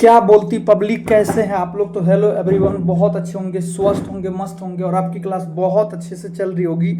क्या बोलती पब्लिक, कैसे हैं आप लोग। तो हेलो एवरीवन, बहुत अच्छे होंगे, स्वस्थ होंगे, मस्त होंगे और आपकी क्लास बहुत अच्छे से चल रही होगी।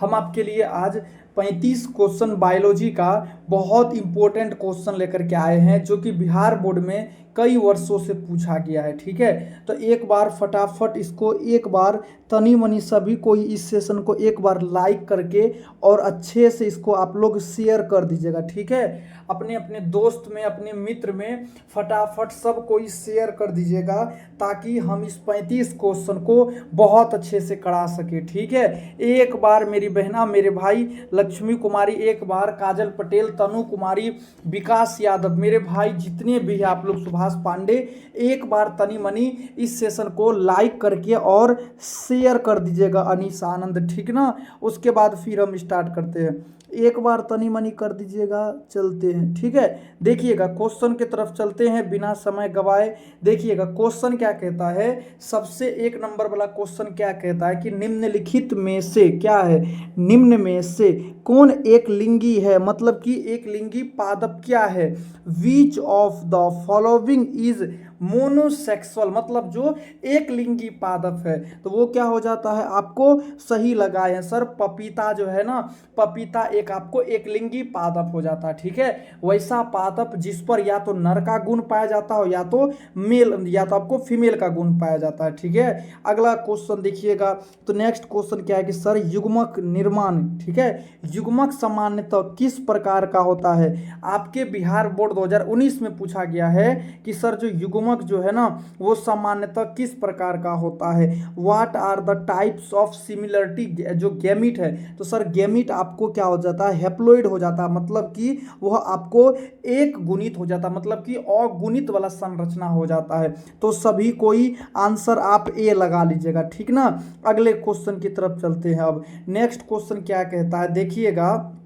हम आपके लिए आज 35 क्वेश्चन बायोलॉजी का बहुत इंपॉर्टेंट क्वेश्चन लेकर के आए हैं, जो कि बिहार बोर्ड में कई वर्षों से पूछा गया है। ठीक है, तो एक बार फटाफट इसको एक बार तनी मनी सभी कोई इस सेशन को एक बार लाइक करके और अच्छे से इसको आप लोग शेयर कर दीजिएगा। ठीक है, अपने अपने दोस्त में, अपने मित्र में फटाफट सब कोई शेयर कर दीजिएगा, ताकि हम इस 35 क्वेश्चन को बहुत अच्छे से करा सके। ठीक है, एक बार मेरी बहना, मेरे भाई लक्ष्मी कुमारी, एक बार काजल पटेल, तनु कुमारी, विकास यादव, मेरे भाई जितने भी हैं आप लोग, सुभाष पांडे, एक बार तनी मनी इस सेशन को लाइक करके और शेयर कर दीजिएगा। अनीस आनंद, ठीक ना। उसके बाद फिर हम स्टार्ट करते हैं। एक बार तनी मनी कर दीजिएगा, चलते हैं। ठीक है, देखिएगा क्वेश्चन की तरफ चलते हैं बिना समय गवाए। देखिएगा क्वेश्चन क्या कहता है, सबसे एक नंबर वाला क्वेश्चन क्या कहता है कि निम्नलिखित में से क्या है, निम्न में से कौन एक लिंगी है, मतलब कि एक लिंगी पादप क्या है। Which of the following is monosexual, मतलब जो एक लिंगी पादप है, तो वो क्या हो जाता है, आपको सही लगाए सर। पपीता जो है ना, पपीता एक आपको एक लिंगी पादप हो जाता है। ठीक है, वैसा पादप जिस पर या तो नर का गुण पाया जाता हो या तो मेल, या तो आपको फीमेल का गुण पाया जाता है। ठीक है, अगला क्वेश्चन देखिएगा। तो नेक्स्ट क्वेश्चन क्या है कि सर युग्मक निर्माण, ठीक है, युग्मक सामान्यतः किस प्रकार का होता है। आपके बिहार बोर्ड 2019 में पूछा गया है कि सर जो युग्मक जो है ना, वो सामान्यतः किस प्रकार का होता है। What are the types of similarity, जो गैमीट है, तो सर गैमीट आपको क्या हो जाता है, हैप्लॉइड हो जाता है, मतलब कि वह आपको एक गुणित हो जाता है, मतलब कि अगुणित वाला संरचना हो जाता है। तो सभी कोई आंसर आप ए लगा लीजिएगा। ठीक ना, अगले क्वेश्चन की तरफ चलते हैं। अब नेक्स्ट क्वेश्चन क्या कहता है, देखिएगा।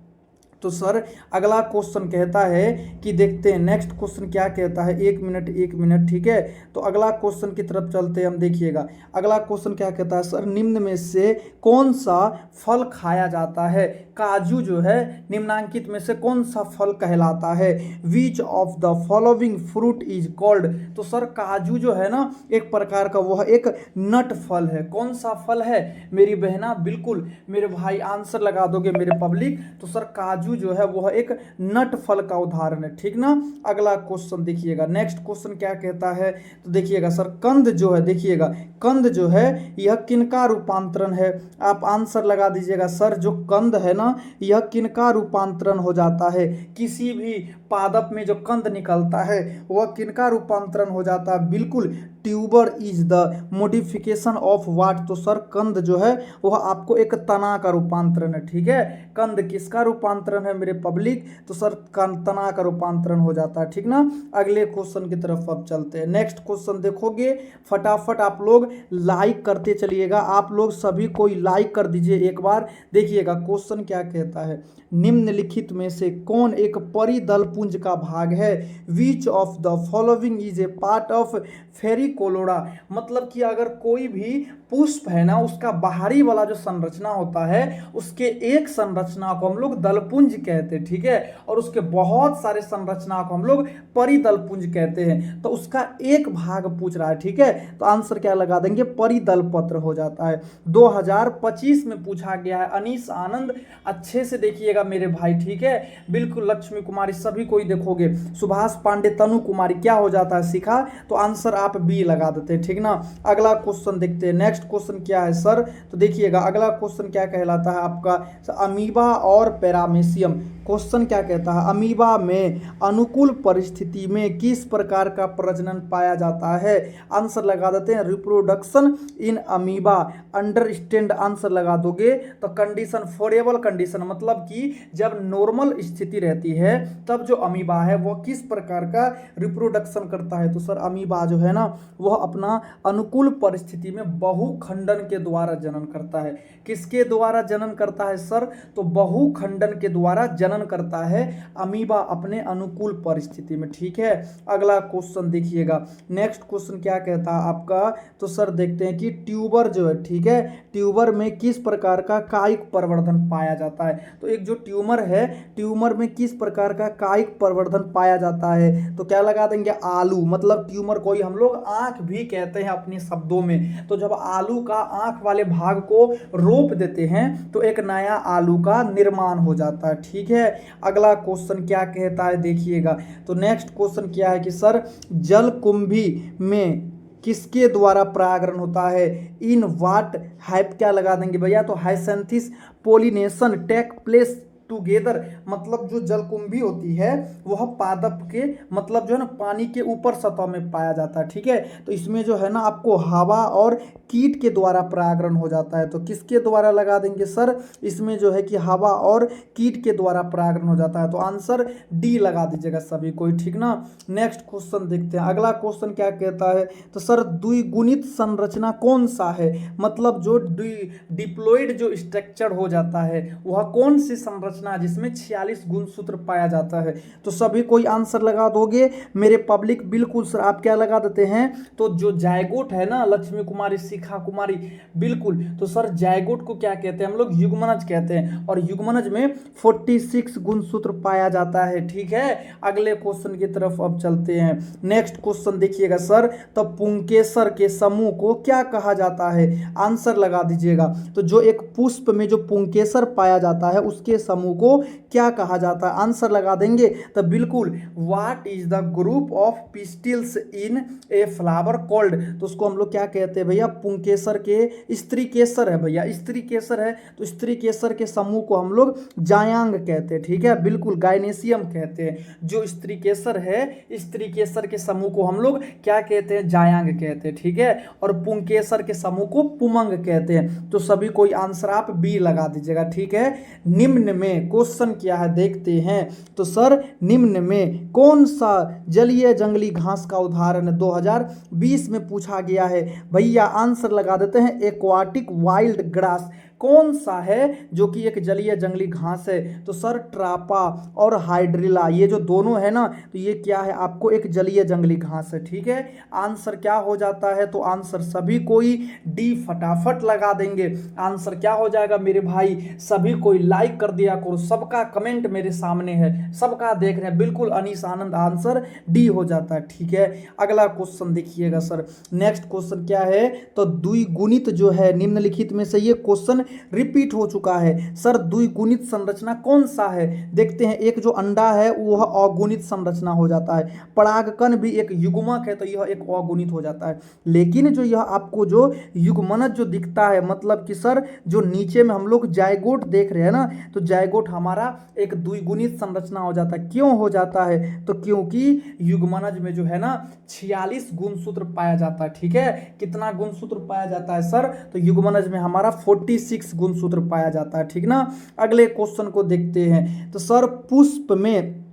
तो सर अगला क्वेश्चन कहता है कि देखते हैं नेक्स्ट क्वेश्चन क्या कहता है। एक मिनट एक मिनट, ठीक है, तो अगला क्वेश्चन की तरफ चलते हैं हम। देखिएगा अगला क्वेश्चन क्या कहता है, सर निम्न में से कौन सा फल खाया जाता है। काजू जो है निम्नांकित में से कौन सा फल कहलाता है। Which of the following fruit is called, तो सर काजू जो है ना, एक प्रकार का वह एक नट फल है। कौन सा फल है मेरी बहना, बिल्कुल मेरे भाई आंसर लगा दोगे मेरे पब्लिक। तो सर काजू जो है वह एक नट फल का उदाहरण है। ठीक ना, अगला क्वेश्चन देखिएगा। नेक्स्ट क्वेश्चन क्या कहता है, तो देखिएगा सर कंद जो है, देखिएगा कंद जो है यह किनका रूपांतरण है। आप आंसर लगा दीजिएगा। सर जो कंद है ना, यह किनका रूपांतरण हो जाता है। किसी भी पादप में जो कंद निकलता है वह किनका रूपांतरण हो जाता है, बिल्कुल tuber is the modification of what, तो सर कंद जो है वह आपको एक तना का रूपांतरण है। ठीक है, कंद किसका रूपांतरण है मेरे पब्लिक, तो सर तना का रूपांतरण हो जाता है। ठीक ना, अगले क्वेश्चन की तरफ अब चलते हैं। नेक्स्ट क्वेश्चन देखोगे, फटाफट आप लोग लाइक करते चलिएगा। आप लोग सभी कोई लाइक कर दीजिए एक बार। देखिएगा क्वेश्चन क्या कहता है, निम्नलिखित में से कौन एक परिदल पुंज का भाग है। Which of the following is a part of फेरिकोलोरा, मतलब कि अगर कोई भी पुष्प है ना, उसका बाहरी वाला जो संरचना होता है, उसके एक संरचना को हम लोग दलपुंज कहते हैं। ठीक है, और उसके बहुत सारे संरचना को हम लोग परिदलपुंज कहते हैं। तो उसका एक भाग पूछ रहा है। ठीक है, तो आंसर क्या लगा देंगे, परिदल पत्र हो जाता है। 2025 में पूछा गया है। अनीस आनंद अच्छे से देखिएगा मेरे भाई। ठीक है, बिल्कुल लक्ष्मी कुमारी सभी कोई देखोगे। सुभाष पांडे, तनु कुमारी क्या हो जाता है, सिखा, तो आंसर आप बी लगा देते हैं। ठीक ना, अगला क्वेश्चन देखते हैं। नेक्स्ट क्वेश्चन क्या है सर, तो देखिएगा अगला क्वेश्चन क्या कहलाता है आपका, अमीबा और पैरामीशियम। क्वेश्चन क्या कहता है, अमीबा में अनुकूल परिस्थिति में किस प्रकार का प्रजनन पाया जाता है। आंसर लगा देते हैं, reproduction in amoeba. Understand answer लगा दोगे तो कंडीशन, फॉरेबल कंडीशन, मतलब कि जब नॉर्मल स्थिति रहती है तब जो अमीबा है वह किस प्रकार का रिप्रोडक्शन करता है। तो सर अमीबा जो है ना, वह अपना अनुकूल परिस्थिति में बहुखंडन के द्वारा जनन करता है। किसके द्वारा जनन करता है सर, तो बहुखंडन के द्वारा जनन प्रजनन करता है अमीबा अपने अनुकूल परिस्थिति में। ठीक है, अगला क्वेश्चन देखिएगा। नेक्स्ट क्वेश्चन क्या कहता है आपका, तो सर देखते हैं कि ट्यूबर जो है, ठीक है, ट्यूबर में किस प्रकार का कायिक प्रवर्धन पाया जाता है। तो एक जो ट्यूमर है, ट्यूमर में किस प्रकार का कायिक प्रवर्धन पाया जाता है, तो क्या लगा देंगे, आलू। मतलब ट्यूमर को ही हम लोग आंख भी कहते हैं अपने शब्दों में। तो जब आलू का आंख वाले भाग को रोप देते हैं तो एक नया आलू का निर्माण हो जाता है। ठीक है, अगला क्वेश्चन क्या कहता है देखिएगा। तो नेक्स्ट क्वेश्चन क्या है कि सर जलकुंभी में किसके द्वारा परागण होता है, इन वाट हैप, क्या लगा देंगे भैया, तो हाइसेंथिस पोलिनेशन टेक प्लेस टुगेदर। मतलब जो जलकुंभी होती है वह पादप के मतलब जो है ना पानी के ऊपर सतह में पाया जाता है। ठीक है, तो इसमें जो है ना आपको हवा और कीट के द्वारा परागण हो जाता है। तो किसके द्वारा लगा देंगे सर, इसमें जो है कि हवा और कीट के द्वारा परागण हो जाता है। तो आंसर डी लगा दीजिएगा सभी कोई, ठीक ना। नेक्स्ट क्वेश्चन देखते हैं, अगला क्वेश्चन क्या कहता है, तो सर द्विगुणित संरचना कौन सा है। मतलब जो डिप्लॉइड जो स्ट्रक्चर हो जाता है वह कौन सी संरचना जिसमें 46 गुणसूत्र पाया जाता है। तो सभी कोई आंसर लगा दोगे मेरे पब्लिक, बिल्कुल सर। आप क्या लगा देते हैं, तो जो जायगोट है ना, लक्ष्मी कुमारी, शिखा कुमारी, बिल्कुल। तो सर जायगोट को क्या कहते हैं हम लोग, युग्मनज कहते हैं, और युग्मनज में 46 गुणसूत्र पाया जाता है। ठीक है, अगले क्वेश्चन की तरफ अब चलते हैं। नेक्स्ट क्वेश्चन देखिएगा सर, तो पुंकेसर के समूह को क्या कहा जाता है, आंसर लगा दीजिएगा। तो जो एक पुष्प में जो पुंकेसर पाया जाता है उसके समूह को क्या कहा जाता है, आंसर लगा देंगे। तो बिल्कुल, what is the group of pistils in a flower called. तो उसको हम लोग क्या कहते हैं भैया, पुंकेसर के स्त्री केसर है भैया, स्त्री केसर है। तो स्त्री केसर के समूह को हम लोग जायांग कहते हैं। ठीक है, बिल्कुल, गायनेशियम कहते हैं। जो स्त्री केसर है, स्त्री केसर के समूह को हम लोग क्या कहते हैं, जायांग कहते हैं। ठीक है, और पुंकेसर के समूह को पुमंग कहते हैं। तो सभी कोई आंसर आप बी लगा दीजिएगा। ठीक है, निम्न में क्वेश्चन क्या है देखते हैं। तो सर निम्न में कौन सा जलीय जंगली घास का उदाहरण 2020 में पूछा गया है भैया, आंसर लगा देते हैं, एक्वाटिक वाइल्ड ग्रास। कौन सा है जो कि एक जलीय जंगली घास है, तो सर ट्रापा और हाइड्रिला, ये जो दोनों है ना, तो ये क्या है आपको एक जलीय जंगली घास है। ठीक है, आंसर क्या हो जाता है, तो आंसर सभी कोई डी फटाफट लगा देंगे। आंसर क्या हो जाएगा मेरे भाई, सभी कोई लाइक कर दिया करो, सबका कमेंट मेरे सामने है, सबका देख रहे हैं, बिल्कुल अनीस आनंद, आंसर डी हो जाता है। ठीक है, अगला क्वेश्चन देखिएगा सर। नेक्स्ट क्वेश्चन क्या है, तो द्विगुणित जो है निम्नलिखित में से ये क्वेश्चन रिपीट हो चुका है। सर द्विगुणित संरचना कौन सा है, देखते हैं। एक जो अंडा है वह अगुणित संरचना हो जाता है, परागकण भी एक युग्मक है तो यह एक अगुणित हो जाता है। लेकिन जो यह आपको जो युग्मनज जो दिखता है, मतलब कि सर जो नीचे में हम लोग जायगोट देख रहे हैं ना, तो जायगोट हमारा एक द्विगुणित संरचना हो जाता है। क्यों हो जाता है, तो क्योंकि युग्मनज में जो है ना 46 गुणसूत्र पाया जाता है। ठीक है, कितना गुणसूत्र पाया जाता है सर, तो युग्मनज में हमारा 46 गुणसूत्र पाया जाता है। ठीक ना, अगले क्वेश्चन को देखते हैं। तो सर पुष्प में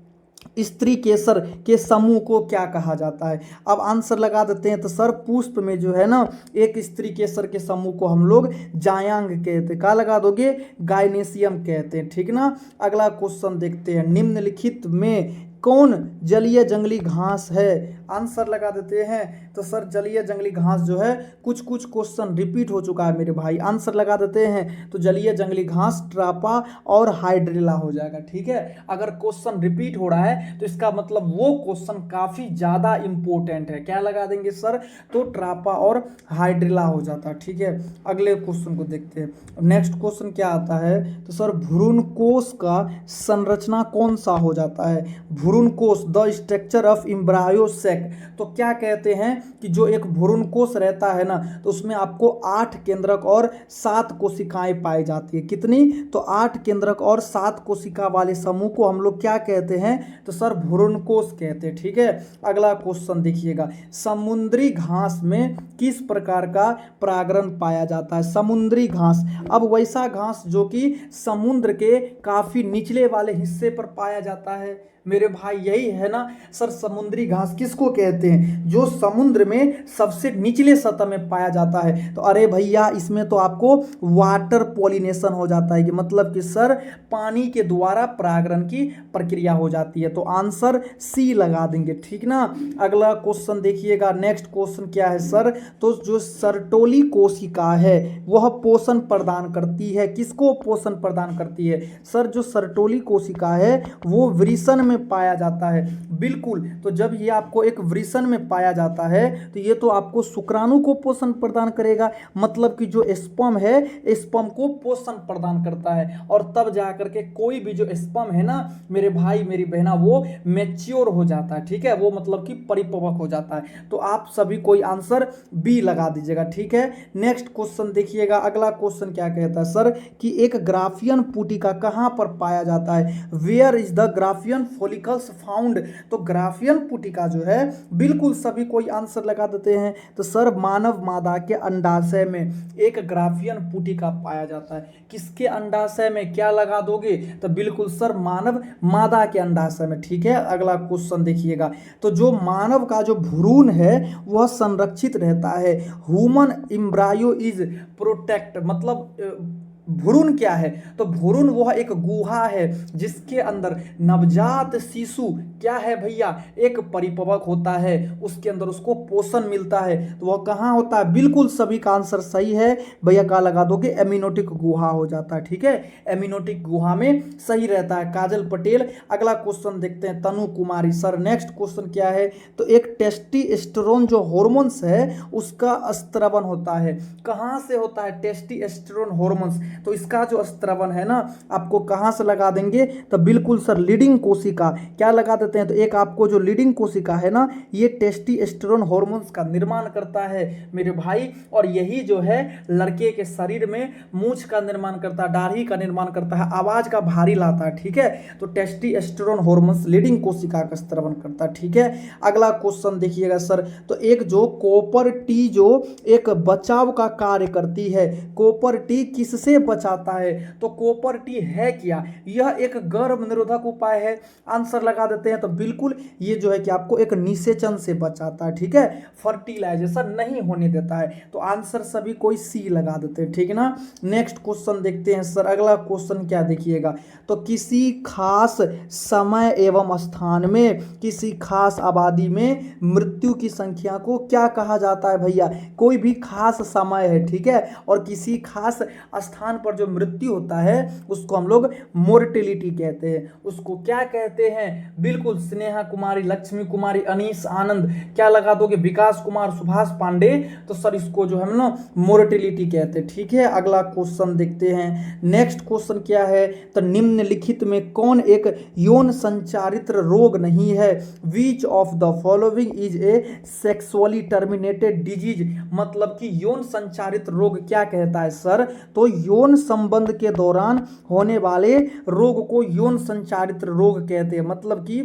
स्त्री केसर के समूह को क्या कहा जाता है, अब आंसर लगा देते हैं। तो सर पुष्प में जो है ना एक स्त्री केसर के समूह को हम लोग जायांग कहते हैं। क्या लगा दोगे, गायनेशियम कहते हैं। ठीक ना, अगला क्वेश्चन देखते हैं। निम्नलिखित में कौन जलीय जंगली घास है, आंसर लगा देते हैं। तो सर जलीय जंगली घास जो है, कुछ कुछ क्वेश्चन रिपीट हो चुका है मेरे भाई, आंसर लगा देते हैं। तो जलीय जंगली घास ट्रापा और हाइड्रिला हो जाएगा। ठीक है, अगर क्वेश्चन रिपीट हो रहा है तो इसका मतलब वो क्वेश्चन काफी ज्यादा इंपॉर्टेंट है। क्या लगा देंगे सर, तो ट्रापा और हाइड्रिला हो जाता है। ठीक है, अगले क्वेश्चन को देखते हैं। नेक्स्ट क्वेश्चन क्या आता है, तो सर भ्रूणकोश का संरचना कौन सा हो जाता है, भ्रूणकोश, द स्ट्रक्चर ऑफ एम्ब्रायो सेक। तो क्या कहते हैं कि जो एक भ्रूणकोश रहता है ना, तो उसमें आपको 8 केंद्रक और 7 कोशिकाएं पाई जाती है। कितनी, तो 8 केंद्रक और 7 कोशिका वाले समूह को हम लोग क्या कहते हैं, तो सर भ्रूणकोश कहते हैं। ठीक है, अगला क्वेश्चन देखिएगा। समुद्री घास में किस प्रकार का परागण पाया जाता है, समुद्री घास। अब वैसा घास जो कि समुद्र के काफी निचले वाले हिस्से पर पाया जाता है मेरे भाई यही है ना सर, समुद्री घास किसको कहते हैं? जो समुद्र में सबसे निचले सतह में पाया जाता है। तो अरे भैया इसमें तो आपको वाटर पॉलिनेशन हो जाता है कि मतलब कि सर पानी के द्वारा परागण की प्रक्रिया हो जाती है। तो आंसर सी लगा देंगे, ठीक ना। अगला क्वेश्चन देखिएगा, नेक्स्ट क्वेश्चन क्या है सर? तो जो सर्टोली कोशिका है वह पोषण प्रदान करती है, किसको पोषण प्रदान करती है? सर जो सर्टोली कोशिका है वो वृषण में पाया जाता है, बिल्कुल। तो जब ये आपको एक वृषण में पाया जाता है तो ये तो आपको शुक्राणु को पोषण प्रदान करेगा, मतलब कि जो स्पर्म है स्पर्म को पोषण प्रदान करता है, और तब जाकर के कोई भी जो स्पर्म है ना मेरे भाई मेरी बहना वो मैच्योर हो जाता है, ठीक है, वो मतलब कि परिपक्व हो जाता है। तो आप सभी कोई आंसर बी लगा दीजिएगा, ठीक है। नेक्स्ट क्वेश्चन देखिएगा, अगला क्वेश्चन क्या कहता है सर कि एक ग्राफियन पुटिका कहां पर पाया जाता है? Where is the graafian follicles found? तो ग्राफियन पुटिका जो है बिल्कुल सभी कोई आंसर लगा देते हैं। तो सर मानव मादा के अंडाशय में एक ग्राफियन पुटिका पाया जाता है। किसके अंडाशय में, क्या लगा दोगे? तो बिल्कुल सर मानव मादा के अंडाशय में, ठीक है। अगला क्वेश्चन देखिएगा, तो जो मानव का जो भ्रूण है वह संरक्षित रहता है, ह्यूमन एम्ब्रायो इज प्रोटेक्ट, मतलब भ्रूण क्या है? तो भ्रूण वह एक गुहा है जिसके अंदर नवजात शिशु क्या है भैया, एक परिपक्व होता है, उसके अंदर उसको पोषण मिलता है। तो वह कहाँ होता है? बिल्कुल सभी का आंसर सही है भैया, क्या लगा दोगे? एमिनोटिक गुहा हो जाता है, ठीक है, एमिनोटिक गुहा में सही रहता है। काजल पटेल। अगला क्वेश्चन देखते हैं, तनु कुमारी। सर नेक्स्ट क्वेश्चन क्या है? तो एक टेस्टोस्टेरोन जो हॉर्मोन्स है उसका स्त्रवन होता है, कहाँ से होता है टेस्टोस्टेरोन हॉर्मोन्स? तो इसका जो स्त्रवन है ना आपको कहां से लगा देंगे? तो बिल्कुल सर लीडिंग कोशिका, क्या लगा देते हैं? तो एक आपको जो लीडिंग कोशिका है ना ये टेस्टोस्टेरोन हार्मोन्स का निर्माण करता है मेरे भाई, और यही जो है लड़के के शरीर में मूंछ का निर्माण करता है, दाढ़ी का निर्माण करता है, आवाज का भारी लाता है, ठीक है। तो टेस्टोस्टेरोन हार्मोन्स लीडिंग कोशिका का स्त्रवन करता है, ठीक है। अगला क्वेश्चन देखिएगा सर, तो एक जो कॉपर टी जो एक बचाव का कार्य करती है, कॉपर टी किससे बचाता है? तो कॉपर टी है क्या? यह एक गर्भ निरोधक उपाय है, आंसर लगा देते हैं। तो बिल्कुल ये जो है कि आपको एक निषेचन से बचाता है, ठीक है, फर्टिलाइजेशन नहीं होने देता है। तो आंसर सभी कोई सी लगा देते हैं, ठीक है ना। नेक्स्ट क्वेश्चन देखते हैं सर, अगला क्वेश्चन क्या देखिएगा, तो किसी खास समय एवं स्थान में किसी खास आबादी में मृत्यु की संख्या को क्या कहा जाता है भैया? कोई भी खास समय है, ठीक है, और किसी खास स्थान पर जो मृत्यु होता है उसको हम लोग मोर्टेलिटी कहते हैं। उसको क्या कहते हैं? बिल्कुल स्नेहा कुमारी, लक्ष्मी कुमारी, अनीस आनंद, क्या लगा दोगे? विकास कुमार, सुभाष पांडे। तो सर इसको जो हम लोग मोर्टेलिटी कहते हैं, ठीक है। अगला क्वेश्चन देखते हैं, नेक्स्ट क्वेश्चन क्या है? तो निम्नलिखित में कौन एक यौन संचारित रोग नहीं है? Which of the following is A sexually terminated disease? मतलब कि यौन संचारित रोग क्या कहता है सर? तो यौन संबंध के दौरान होने वाले रोग को यौन संचारित रोग कहते हैं, मतलब कि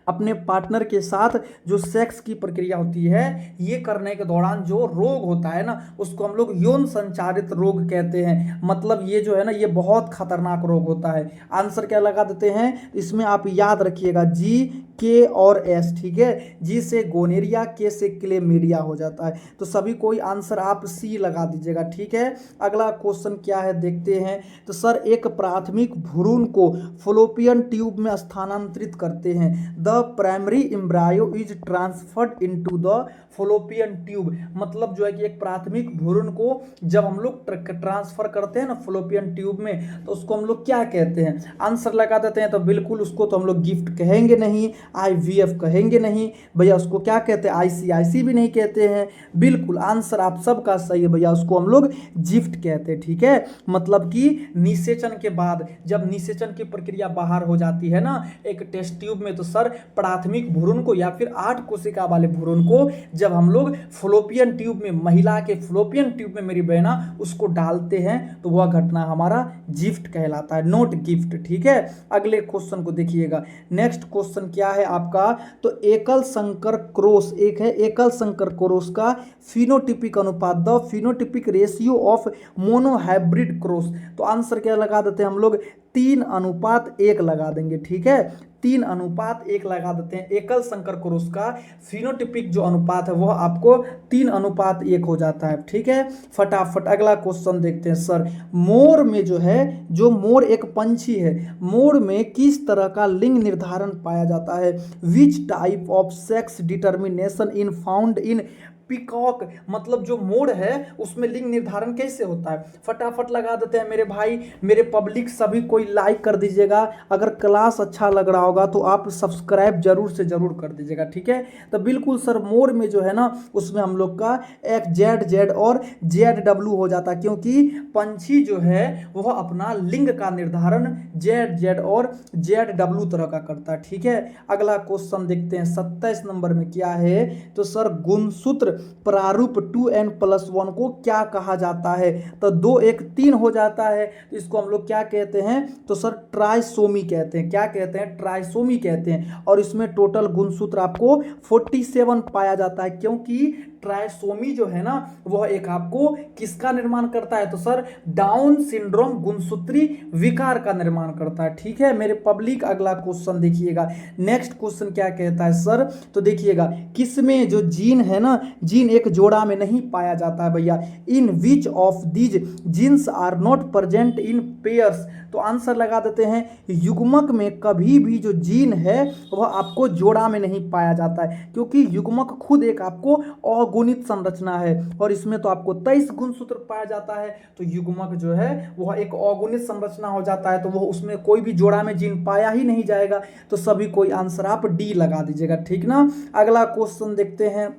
अपने पार्टनर के साथ जो सेक्स की प्रक्रिया होती है ये करने के दौरान जो रोग होता है ना उसको हम लोग यौन संचारित रोग कहते हैं। मतलब ये जो है ना ये बहुत खतरनाक रोग होता है। आंसर क्या लगा देते हैं? इसमें आप याद रखिएगा जी, के और एस, ठीक है। जी से गोनेरिया, के से क्लेमीडिया हो जाता है। तो सभी कोई आंसर आप सी लगा दीजिएगा, ठीक है। अगला क्वेश्चन क्या है देखते हैं, तो सर एक प्राथमिक भ्रूण को फलोपियन ट्यूब में स्थानांतरित करते हैं। The primary embryo is transferred into the Fallopian tube. मतलब जो है कि एक प्राथमिक भ्रूण को जब हम लोग ट्रांसफर करते हैं ना फलोपियन ट्यूब में तो उसको हम लोग क्या कहते हैं? आंसर लगा देते हैं। तो बिल्कुल उसको तो हम लोग गिफ्ट कहेंगे नहीं, IVF कहेंगे नहीं भैया, उसको क्या कहते हैं? ICIC भी नहीं कहते हैं। बिल्कुल आंसर आप सबका सही है भैया, उसको हम लोग गिफ्ट कहते हैं, ठीक है। मतलब कि निषेचन के बाद जब निषेचन की प्रक्रिया बाहर हो जाती है ना एक टेस्ट ट्यूब में, तो सर प्राथमिक भ्रूण को या फिर 8 कोशिका वाले भ्रूण को जब हम लोग फ्लोपियन ट्यूब में, महिला के फ्लोपियन ट्यूब में मेरी बहना उसको डालते हैं तो वह घटना हमारा गिफ्ट कहलाता है, नॉट गिफ्ट, ठीक है। अगले क्वेश्चन को देखिएगा, नेक्स्ट क्वेश्चन क्या है आपका? तो एकल संकर क्रॉस, एक है एकल संकर क्रॉस का फिनोटिपिक अनुपात, the phenotypic ratio of monohybrid cross. तो आंसर क्या लगा देते हैं हम लोग? 3:1 लगा देंगे, ठीक है, 3:1 लगा देते हैं। एकल संकर क्रॉस का फिनोटिपिक जो अनुपात है वह आपको 3:1 हो जाता है, ठीक है। फटाफट अगला क्वेश्चन देखते हैं। सर मोर में जो है, जो मोर एक पंछी है, मोर में किस तरह का लिंग निर्धारण पाया जाता है? Which type of sex determination in found in peacock, मतलब जो मोर है उसमें लिंग निर्धारण कैसे होता है? फटाफट लगा देते हैं मेरे भाई, मेरे पब्लिक सभी कोई लाइक कर दीजिएगा। अगर क्लास अच्छा लग रहा होगा तो आप सब्सक्राइब जरूर से जरूर कर दीजिएगा, ठीक है। तो बिल्कुल सर मोर में जो है ना उसमें हम लोग का एक जेड जेड और जेड डब्ल्यू हो जाता है, क्योंकि पंछी जो है वह अपना लिंग का निर्धारण जेड जेड और जेड डब्ल्यू तरह का करता है, ठीक है। अगला क्वेश्चन देखते हैं 27 नंबर में क्या है। तो सर गुणसूत्र प्रारूप 2n+1 को क्या कहा जाता है? तो 2 1 3 हो जाता है, तो इसको हम लोग क्या कहते हैं? तो सर ट्राइसोमी कहते हैं। क्या कहते हैं? ट्राइसोमी कहते हैं। और इसमें टोटल गुणसूत्र आपको 47 पाया जाता है, क्योंकि ट्राइसोमी जो है ना वह एक आपको किसका निर्माण करता है? तो सर डाउन सिंड्रोम गुणसूत्री विकार का निर्माण करता है, ठीक है मेरे पब्लिक। अगला क्वेश्चन देखिएगा, नेक्स्ट क्वेश्चन क्या कहता है सर? तो देखिएगा किसमें जो जीन है ना, जीन एक जोड़ा में नहीं पाया जाता है भैया। In which of these genes are not present in pairs, तो आंसर लगा देते हैं युग्मक में कभी भी जो जीन है वह आपको जोड़ा में नहीं पाया जाता है, क्योंकि युग्मक खुद एक आपको अगुणित संरचना है और इसमें तो आपको 23 गुणसूत्र पाया जाता है। तो युग्मक जो है वह एक अगुणित संरचना हो जाता है, तो वह उसमें कोई भी जोड़ा में जीन पाया ही नहीं जाएगा। तो सभी कोई आंसर आप डी लगा दीजिएगा, ठीक ना। अगला क्वेश्चन देखते हैं।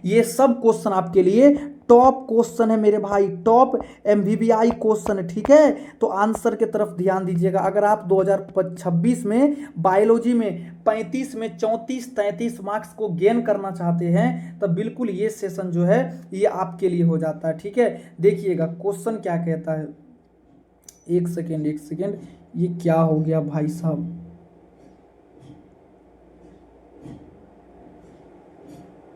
ये सब क्वेश्चन आपके लिए टॉप क्वेश्चन है मेरे भाई, टॉप MVBI क्वेश्चन है, ठीक है। तो आंसर के तरफ ध्यान दीजिएगा। अगर आप 2026 में बायोलॉजी में 35 में 34-33 मार्क्स को गेन करना चाहते हैं तो बिल्कुल ये सेशन जो है ये आपके लिए हो जाता है, ठीक है। देखिएगा क्वेश्चन क्या कहता है। एक सेकेंड, ये क्या हो गया भाई साहब?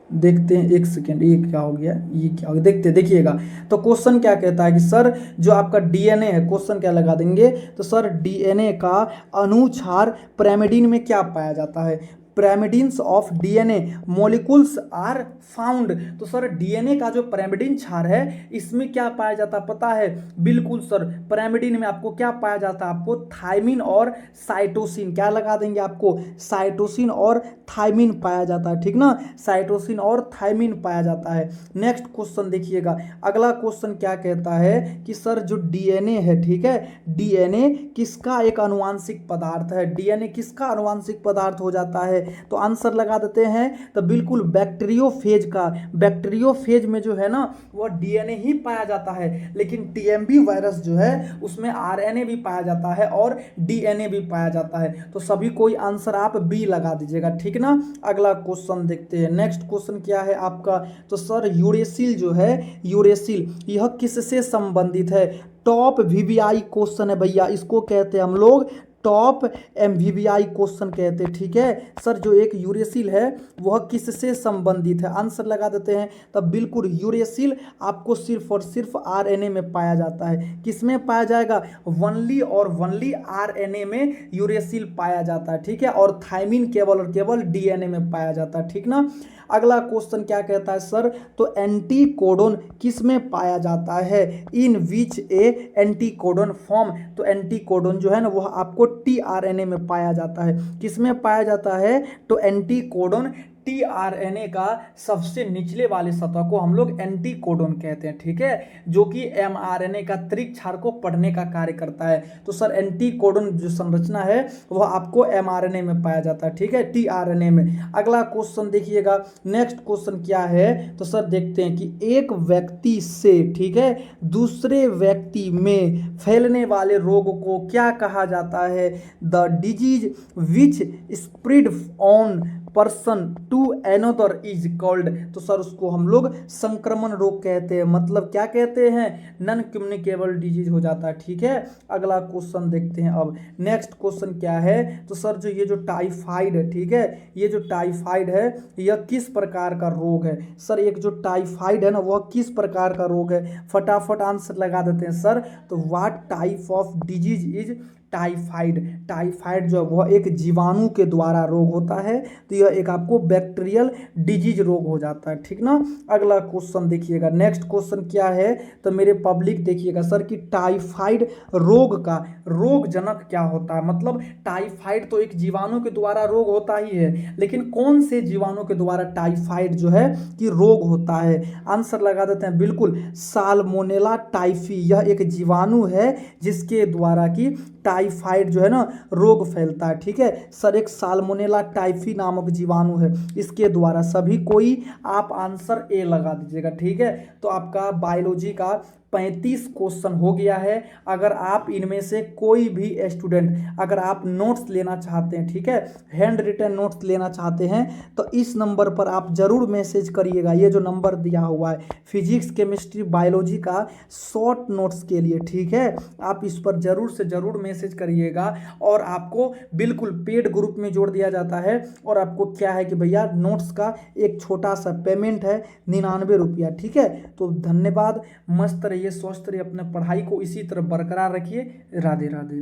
देखते हैं, एक सेकेंड, ये क्या हो गया, ये क्या हो गया, देखते देखिएगा। तो क्वेश्चन क्या कहता है कि सर जो आपका डीएनए है, क्वेश्चन क्या लगा देंगे? तो सर डीएनए का अनुक्षार पिरामिडिन में क्या पाया जाता है? Pyrimidines of DNA molecules are found. तो सर डीएनए का जो पिरामिडिन क्षार है इसमें क्या पाया जाता है पता है? बिल्कुल सर पिरामिडिन में आपको क्या पाया जाता है? आपको थायमिन और साइटोसिन, क्या लगा देंगे आपको? साइटोसिन और थायमिन पाया जाता है, ठीक ना, साइटोसिन और थायमिन पाया जाता है। नेक्स्ट क्वेश्चन देखिएगा, अगला क्वेश्चन क्या कहता है कि सर जो डीएनए है, ठीक है, डीएनए किसका एक आनुवांशिक पदार्थ है? डीएनए किसका आनुवांशिक पदार्थ हो जाता है? तो आंसर लगा देते हैं तो बिल्कुल बैक्टीरियोफेज का। बैक्टीरियोफेज में जो है ना वो डीएनए ही पाया जाता है, लेकिन टीएमबी वायरस जो है उसमें आरएनए भी पाया जाता है और डीएनए भी पाया जाता है। तो सभी कोई आंसर आप बी लगा दीजिएगा, ठीक ना। अगला क्वेश्चन देखते हैं। नेक्स्ट क्वेश्चन क्या है आपका? तो सर यूरेसिल जो है, यूरेसिल यह किससे संबंधित है? टॉप VBI क्वेश्चन है भैया, इसको कहते हैं हम लोग टॉप MVBI क्वेश्चन कहते हैं, ठीक है। सर जो एक यूरेसिल है वह किससे संबंधित है? आंसर लगा देते हैं तब बिल्कुल यूरेसिल आपको सिर्फ और सिर्फ RNA में पाया जाता है। किसमें पाया जाएगा? वनली और वनली RNA में यूरेसिल पाया जाता है, ठीक है। और थायमिन केवल और केवल DNA में पाया जाता है, ठीक ना। अगला क्वेश्चन क्या कहता है सर? तो एंटीकोडोन किस में पाया जाता है? इन विच ए एंटीकोडोन फॉर्म। तो एंटीकोडोन जो है ना वह आपको tRNA में पाया जाता है। किस में पाया जाता है? तो एंटीकोडोन tRNA का सबसे निचले वाले सतह को हम लोग एंटीकोडोन कहते हैं, ठीक है, जो कि mRNA का त्रिक क्षार को पढ़ने का कार्य करता है। तो सर एंटीकोडोन जो संरचना है वह आपको mRNA में पाया जाता है, ठीक है, tRNA में। अगला क्वेश्चन देखिएगा, नेक्स्ट क्वेश्चन क्या है? तो सर देखते हैं कि एक व्यक्ति से, ठीक है, दूसरे व्यक्ति में फैलने वाले रोग को क्या कहा जाता है? The disease which spread on person to another is called. तो सर उसको हम लोग संक्रमण रोग कहते हैं, मतलब क्या कहते हैं? नॉन कम्युनिकेबल डिजीज हो जाता है, ठीक है। अगला क्वेश्चन देखते हैं अब। नेक्स्ट क्वेश्चन क्या है? तो सर जो ये जो टाइफाइड है, ठीक है, ये जो टाइफाइड है यह किस प्रकार का रोग है? सर एक जो टाइफाइड है ना वह किस प्रकार का रोग है? फटाफट आंसर लगा देते हैं सर। तो what type of disease is typhoid. Typhoid जो है वह एक जीवाणु के द्वारा रोग होता है, तो यह एक आपको बैक्टीरियल डिजीज रोग हो जाता है, ठीक ना। अगला क्वेश्चन देखिएगा, नेक्स्ट क्वेश्चन क्या है, तो मेरे पब्लिक देखिएगा सर कि टाइफाइड रोग का रोग जनक क्या होता है। मतलब टाइफाइड तो एक जीवाणु के द्वारा रोग होता ही है, लेकिन कौन से जीवाणु के द्वारा टाइफाइड जो है कि रोग होता है। आंसर लगा देते हैं, बिल्कुल साल्मोनेला टाइफी, यह एक जीवाणु है जिसके द्वारा कि टाइफाइड जो है ना रोग फैलता है, ठीक है सर। एक साल्मोनेला टाइफी नामक जीवाणु है, इसके द्वारा सभी कोई आप आंसर ए लगा दीजिएगा, ठीक है। तो आपका बायोलॉजी का 35 क्वेश्चन हो गया है। अगर आप इनमें से कोई भी स्टूडेंट अगर आप नोट्स लेना चाहते हैं, ठीक है, हैंड रिटन नोट्स लेना चाहते हैं, तो इस नंबर पर आप ज़रूर मैसेज करिएगा, ये जो नंबर दिया हुआ है फिजिक्स केमिस्ट्री बायोलॉजी का शॉर्ट नोट्स के लिए, ठीक है। आप इस पर ज़रूर से ज़रूर मैसेज करिएगा और आपको बिल्कुल पेड ग्रुप में जोड़ दिया जाता है। और आपको क्या है कि भैया नोट्स का एक छोटा सा पेमेंट है 99 रुपया, ठीक है। तो धन्यवाद, मस्त रहिए, स्वस्थ रहिए, अपने पढ़ाई को इसी तरह बरकरार रखिए। राधे राधे।